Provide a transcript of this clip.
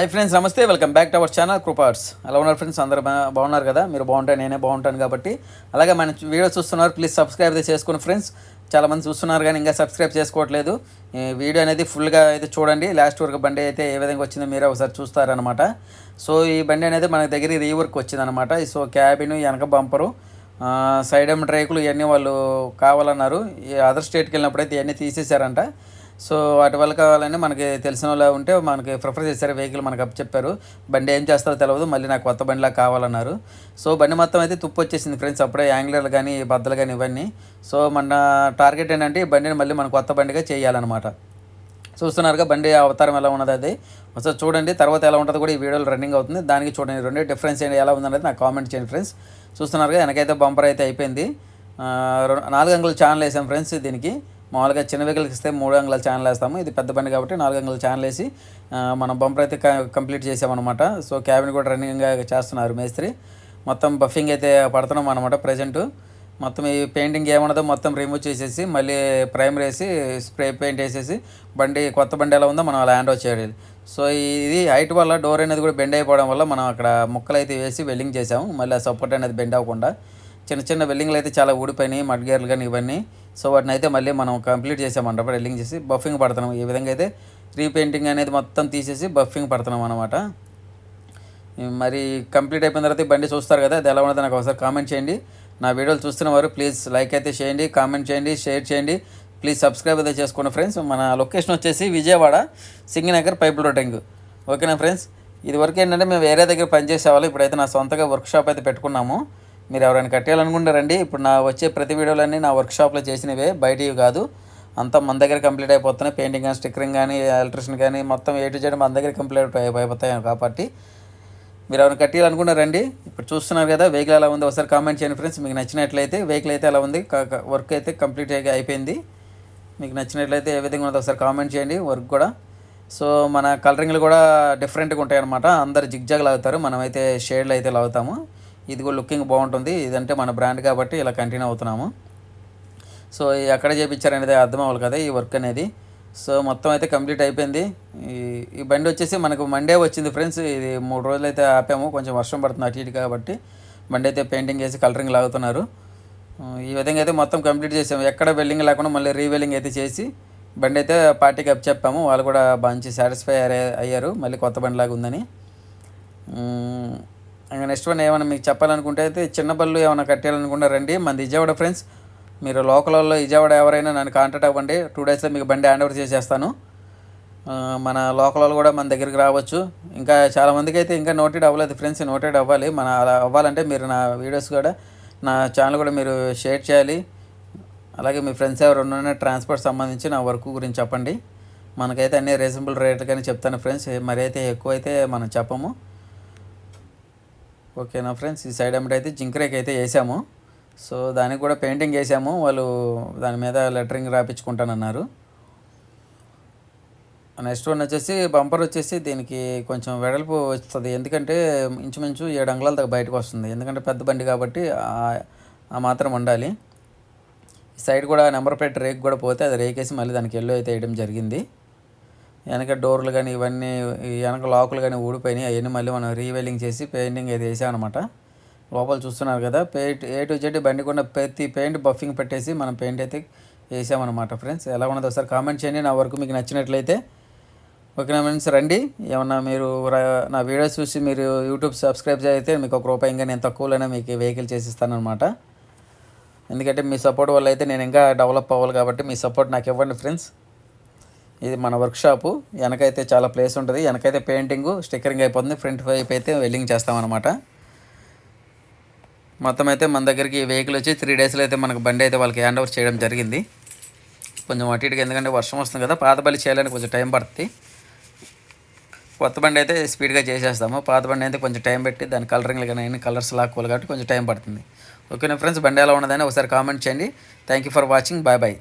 Hi friends, నమస్తే. Welcome back to our channel కృపార్ట్స్. ఎలా ఉన్నారు ఫ్రెండ్స్? అందరూ బాగున్నారు కదా? మీరు బాగుంటే నేనే బాగుంటాను కాబట్టి. అలాగే మన వీడియో చూస్తున్నారు, ప్లీజ్ సబ్స్క్రైబ్ అయితే చేసుకోండి ఫ్రెండ్స్. చాలామంది చూస్తున్నారు కానీ ఇంకా సబ్స్క్రైబ్ చేసుకోవట్లేదు. ఈ వీడియో అనేది ఫుల్గా అయితే చూడండి. లాస్ట్ వరకు బండి అయితే ఏ విధంగా వచ్చిందో మీరే ఒకసారి చూస్తారనమాట. సో ఈ బండి అనేది మన దగ్గర రీవర్క్ వచ్చిందనమాట. సో క్యాబిన్, వెనక బంపరు, సైడ్ రేకులు ఇవన్నీ వాళ్ళు కావాలన్నారు. ఈ అదర్ స్టేట్కి వెళ్ళినప్పుడు అయితే ఇవన్నీ తీసేశారంట. సో వాటి వల్ల కావాలని మనకి తెలిసిన వాళ్ళు ఉంటే మనకి ప్రిఫర్ చేశారు. వెహికల్ మనకు అప్ చెప్పారు. బండి ఏం చేస్తారో తెలియదు, మళ్ళీ నాకు కొత్త బండిలా కావాలన్నారు. సో బండి మొత్తం అయితే తుప్పు వచ్చేసింది ఫ్రెండ్స్. అప్పుడే యాంగ్లర్లు కానీ బద్దలు కానీ ఇవన్నీ. సో మన టార్గెట్ ఏంటంటే ఈ బండిని మళ్ళీ మన కొత్త బండిగా చేయాలన్నమాట. చూస్తున్నారుగా బండి అవతారం ఎలా ఉన్నది అది ఒకసారి చూడండి. తర్వాత ఎలా ఉంటుందో కూడా ఈ వీడియోలో రన్నింగ్ అవుతుంది. దానికి చూడండి, రెండు డిఫరెన్స్ ఏంటి ఎలా ఉందనేది నాకు కామెంట్ చేయండి ఫ్రెండ్స్. చూస్తున్నారుగా వెనకైతే బంపర్ అయితే అయిపోయింది. 4 అంగుళాల ఛానల్ వేసాం ఫ్రెండ్స్. దీనికి మామూలుగా చిన్న వెహికల్కి ఇస్తే 3 అంగుళాల ఛానల్ వేస్తాము. ఇది పెద్ద బండి కాబట్టి 4 అంగుళాల ఛానల్ వేసి మనం బంపర్ అయితే కంప్లీట్ చేసామన్నమాట. సో క్యాబిన్ కూడా రన్నింగ్గా చేస్తున్నారు మేస్త్రి. మొత్తం బఫింగ్ అయితే పడుతున్నాం అనమాట ప్రజెంట్. మొత్తం ఈ పెయింటింగ్ ఏమన్నదో మొత్తం రిమూవ్ చేసేసి మళ్ళీ ప్రైమర్ వేసి స్ప్రే పెయింట్ వేసేసి కొత్త బండి ఎలా ఉందో మనం అలా హ్యాండ్ ఓవర్ చేయాలి. సో ఇది హైట్ వల్ల డోర్ అనేది కూడా బెండ్ అయిపోవడం వల్ల మనం అక్కడ ముక్కలు అయితే వేసి వెల్డింగ్ చేసాము. మళ్ళీ ఆ సపోర్ట్ అనేది బెండ్ అవ్వకుండా చిన్న చిన్న వెల్డింగ్లు అయితే చాలా ఊడిపోయినాయి, మడ్ గేర్లు కానీ ఇవన్నీ. సో వాటిని అయితే మళ్ళీ మనం కంప్లీట్ చేసామన్నమాట. వెల్డింగ్ చేసి బఫింగ్ పడుతున్నాం. ఈ విధంగా అయితే రీపెయింటింగ్ అనేది మొత్తం తీసేసి బఫింగ్ పడుతున్నాం అనమాట. మరి కంప్లీట్ అయిపోయిన తర్వాత బండి చూస్తారు కదా, అది ఎలా ఉన్నదో నాకు ఒకసారి కామెంట్ చేయండి. నా వీడియోలు చూస్తున్న వారు ప్లీజ్ లైక్ అయితే చేయండి, కామెంట్ చేయండి, షేర్ చేయండి. ప్లీజ్ సబ్స్క్రైబ్ అయితే చేసుకోండి ఫ్రెండ్స్. మన లొకేషన్ వచ్చేసి విజయవాడ సింగనగర్ పైప్ లోడింగ్. ఓకేనా ఫ్రెండ్స్? ఇది వరకు ఏంటంటే మేము వేరే దగ్గర పనిచేసేవాళ్ళు. ఇప్పుడైతే నా సొంతగా వర్క్షాప్ అయితే పెట్టుకున్నాము. మీరు ఎవరైనా కట్టాలనుకుంటారండి. ఇప్పుడు నా వచ్చే ప్రతి వీడియోలన్నీ నా వర్క్షాప్లో చేసినవే, బయటివి కాదు. అంతా మన దగ్గర కంప్లీట్ అయిపోతున్నాయి. పెయింటింగ్ కానీ, స్టిక్కరింగ్ కానీ, ఎలక్ట్రిషియన్ కానీ మొత్తం ఏ టు జెడ్ మన దగ్గర కంప్లీట్ అయిపోతాయి కాబట్టి మీరు ఎవరైనా కట్టాలనుకుంటారండి. ఇప్పుడు చూస్తున్నారు కదా వెహికల్ ఎలా ఉంది ఒకసారి కామెంట్ చేయండి ఫ్రెండ్స్. మీకు నచ్చినట్లయితే వెహికల్ అయితే ఎలా ఉంది, వర్క్ అయితే కంప్లీట్ అయిపోయింది. మీకు నచ్చినట్లయితే ఏ విధంగా ఉన్నదో ఒకసారి కామెంట్ చేయండి. వర్క్ కూడా సో మన కలరింగ్లు కూడా డిఫరెంట్గా ఉంటాయి అన్నమాట. అందరు జిగ్జాగ్ లాగుతారు, మనమైతే షేడ్లు అయితే లాగుతాము. ఇది కూడా లుకింగ్ బాగుంటుంది. ఇదంటే మన బ్రాండ్ కాబట్టి ఇలా కంటిన్యూ అవుతున్నాము. సో ఎక్కడ చేయించారనేది అర్థం అవ్వాలి కదా ఈ వర్క్ అనేది. సో మొత్తం అయితే కంప్లీట్ అయిపోయింది. ఈ బండి వచ్చేసి మనకు మండే వచ్చింది ఫ్రెండ్స్. ఇది 3 రోజులు అయితే ఆపాము, కొంచెం వర్షం పడుతుంది అటు ఇటు కాబట్టి. బండి అయితే పెయింటింగ్ వేసి కలరింగ్ లాగుతున్నారు. ఈ విధంగా అయితే మొత్తం కంప్లీట్ చేసాము. ఎక్కడ వెల్డింగ్ లేకుండా మళ్ళీ రీవెల్లింగ్ అయితే చేసి బండి అయితే పార్టీకి అప్ చెప్పాము. వాళ్ళు కూడా మంచి సాటిస్ఫై అయ్యారు, మళ్ళీ కొత్త బండి లాగా ఉందని. ఇంకా నెక్స్ట్ వన్ ఏమైనా మీకు చెప్పాలనుకుంటే అయితే చిన్న బళ్ళు ఏమైనా కట్టాలనుకుంటారండి. మన విజయవాడ ఫ్రెండ్స్. మీరు లోకల్లో విజయవాడ ఎవరైనా నన్ను కాంటాక్ట్ అవ్వండి. 2 డేస్లో మీకు బండి హ్యాండ్ ఓవర్ చేసేస్తాను. మన లోకల్ కూడా మన దగ్గరికి రావచ్చు. ఇంకా చాలామందికి అయితే ఇంకా నోటెడ్ అవ్వలేదు ఫ్రెండ్స్, నోటెడ్ అవ్వాలి. మన అలా అవ్వాలంటే మీరు నా వీడియోస్ కూడా, నా ఛానల్ కూడా మీరు షేర్ చేయాలి. అలాగే మీ ఫ్రెండ్స్ ఎవరు ట్రాన్స్పోర్ట్ సంబంధించి నా వర్క్ గురించి చెప్పండి. మనకైతే అన్ని రీజనబుల్ రేట్లు కానీ చెప్తాను ఫ్రెండ్స్. మరి అయితే ఎక్కువ అయితే మనం చెప్పము. ఓకేనా ఫ్రెండ్స్? ఈ సైడ్ అమ్మటి అయితే జింక్రేక్ అయితే వేసాము. సో దానికి కూడా పెయింటింగ్ వేసాము. వాళ్ళు దాని మీద లెటరింగ్ రాపించుకుంటానన్నారు. నెక్స్ట్ వన్ వచ్చేసి బంపర్ వచ్చేసి దీనికి కొంచెం వెడల్పు వస్తుంది. ఎందుకంటే ఇంచుమించు 7 అంగుళాల దాకా బయటకు వస్తుంది. ఎందుకంటే పెద్ద బండి కాబట్టి ఆ మాత్రం ఉండాలి. ఈ సైడ్ కూడా నెంబర్ ప్లేట్ రేక్ కూడా పోతే అది రేకేసి మళ్ళీ దానికి ఎల్లో అయితే వేయడం జరిగింది. వెనక డోర్లు కానీ ఇవన్నీ, వెనక లాకులు కానీ ఊడిపోయినాయి. అవన్నీ మళ్ళీ మనం రీవెల్లింగ్ చేసి పెయింటింగ్ అయితే వేసామన్నమాట. లోపల చూస్తున్నారు కదా, ఏ టు జెడ్ బండి కూడా ప్రతి పెయింట్ బఫింగ్ పెట్టేసి మనం పెయింట్ అయితే వేసామన్నమాట ఫ్రెండ్స్. ఎలా ఉన్నదో ఒకసారి కామెంట్ చేయండి. నా వరకు మీకు నచ్చినట్లయితే. ఓకేనా ఫ్రెండ్స్? రండి. ఏమన్నా మీరు నా వీడియోస్ చూసి మీరు యూట్యూబ్ సబ్స్క్రైబ్ అయితే మీకు ₹1 ఇంకా నేను తక్కువలోనే మీకు వెహికల్ చేసిస్తానమాట. ఎందుకంటే మీ సపోర్ట్ వల్ల అయితే నేను ఇంకా డెవలప్ అవ్వాలి కాబట్టి మీ సపోర్ట్ నాకు ఇవ్వండి ఫ్రెండ్స్. ఇది మన వర్క్షాపు. వెనకైతే చాలా ప్లేస్ ఉంటుంది. వెనకైతే పెయింటింగు, స్టిక్కరింగ్ అయిపోతుంది. ఫ్రంట్ వైపు అయితే వెల్డింగ్ చేస్తామన్నమాట. మొత్తం అయితే మన దగ్గరికి వెహికల్ వచ్చి 3 డేస్లో అయితే మనకు బండి అయితే వాళ్ళకి హ్యాండ్ ఓవర్ చేయడం జరిగింది. కొంచెం అటు ఇటుగా, ఎందుకంటే వర్షం వస్తుంది కదా, పాత బండి చేయాలని కొంచెం టైం పడుతుంది. కొత్త బండి అయితే స్పీడ్గా చేసేస్తాము. పాత బండి అయితే కొంచెం టైం పెట్టి దాని కలరింగ్లు కానీ అన్ని కలర్స్ లాక్కోవాలి కాబట్టి కొంచెం టైం పడుతుంది. ఓకేనా ఫ్రెండ్స్? బండి ఎలా ఉన్నదని ఒకసారి కామెంట్ చేయండి. Thank you for watching. Bye bye.